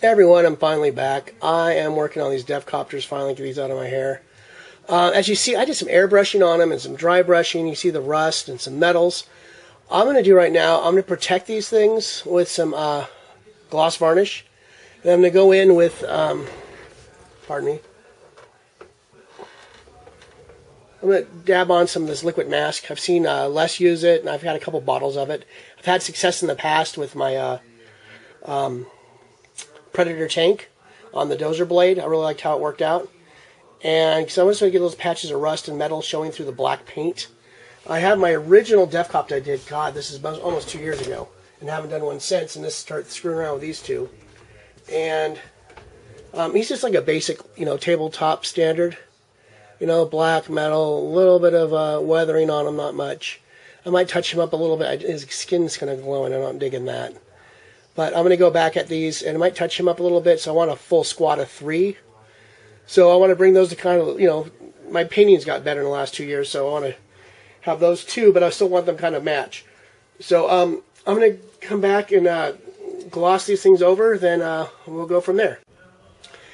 Hey everyone, I'm finally back. I am working on these Def Koptas, finally get these out of my hair. As you see, I did some airbrushing on them and some dry brushing. You see the rust and some metals. I'm going to do right now, I'm going to protect these things with some gloss varnish. And I'm going to go in with, pardon me, I'm going to dab on some of this liquid mask. I've seen Les use it, and I've had a couple bottles of it. I've had success in the past with my Predator tank on the dozer blade. I really liked how it worked out. And so I'm just going to get those patches of rust and metal showing through the black paint. I have my original Def Koptas I did, God, this is almost 2 years ago, and haven't done one since, and this started screwing around with these two. And he's just like a basic, tabletop standard. Black metal, a little bit of weathering on him, not much. I might touch him up a little bit. His skin's kind of glowing. I'm not digging that. But I'm going to go back at these, and I might touch him up a little bit, so I want a full squad of 3. So I want to bring those to kind of, my painting's got better in the last 2 years, so I want to have those 2, but I still want them kind of match. So I'm going to come back and gloss these things over, then we'll go from there.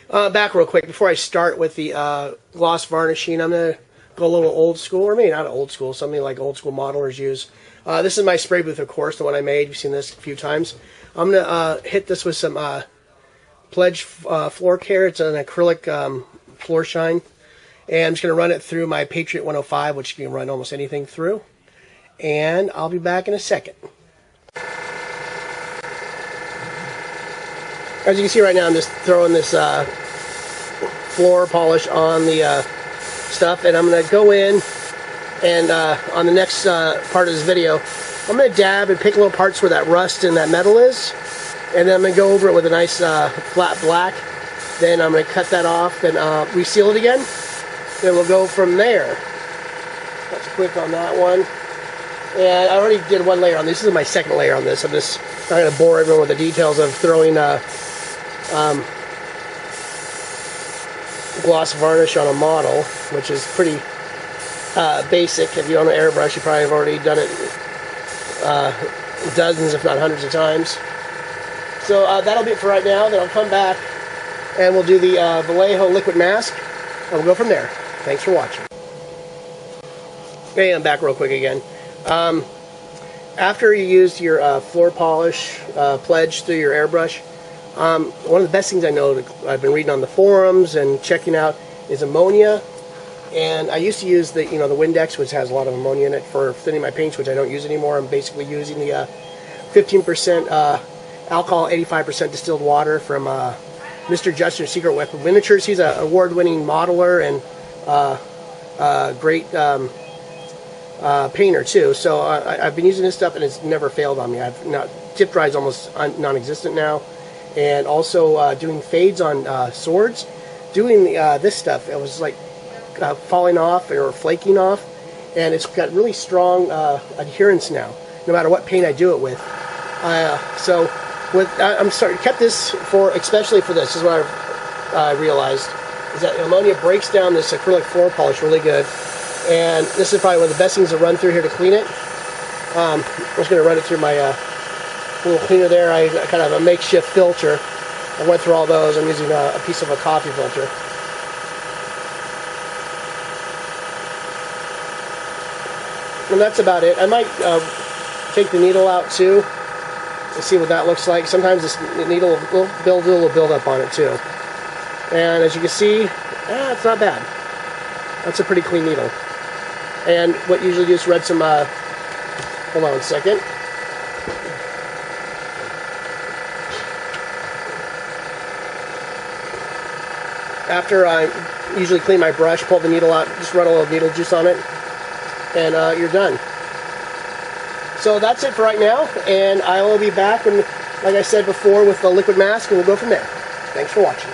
Back real quick, before I start with the gloss varnishing, I'm going to go a little old school, or maybe not old school, something like old school modelers use. This is my spray booth, of course, the one I made. You've seen this a few times. I'm going to hit this with some Pledge floor care. It's an acrylic floor shine. And I'm just going to run it through my Patriot 105, which you can run almost anything through. And I'll be back in a second. As you can see right now, I'm just throwing this floor polish on the stuff. And I'm going to go in and on the next part of this video, I'm going to dab and pick little parts where that rust and that metal is. And then I'm going to go over it with a nice flat black. Then I'm going to cut that off, then reseal it again. Then we'll go from there. That's quick on that one. And I already did one layer on this. This is my second layer on this. I'm just not going to bore everyone with the details of throwing gloss varnish on a model, which is pretty basic. If you own an airbrush, you probably have already done it dozens, if not hundreds of times. So that'll be it for right now. Then I'll come back and we'll do the Vallejo liquid mask, and we'll go from there. Thanks for watching. Okay, I'm back real quick again. After you used your floor polish Pledge through your airbrush, one of the best things I know that I've been reading on the forums and checking out is ammonia. And I used to use the the Windex, which has a lot of ammonia in it, for thinning my paints, which I don't use anymore. I'm basically using the 15% alcohol, 85% distilled water from Mr. Justin's Secret Weapon Miniatures. He's an award-winning modeler and great painter too. So I've been using this stuff, and it's never failed on me. Tip dry is almost non-existent now, and also doing fades on swords. Doing this stuff, it was like falling off or flaking off, and it's got really strong adherence now, no matter what paint I do it with. So I'm kept this for, especially for this. This is what I realized, is that ammonia breaks down this acrylic floor polish really good, and this is probably one of the best things to run through here to clean it. I'm just going to run it through my little cleaner there. I kind of have a makeshift filter. I went through all those. I'm using a piece of a coffee filter. And that's about it. I might take the needle out too and see what that looks like. Sometimes this needle will build a little buildup on it too. And as you can see, it's not bad. That's a pretty clean needle. And what usually just read some, hold on a second. After I usually clean my brush, pull the needle out, just run a little needle juice on it, and you're done. So that's it for right now, and I will be back, and like I said before, with the liquid mask, and we'll go from there. Thanks for watching.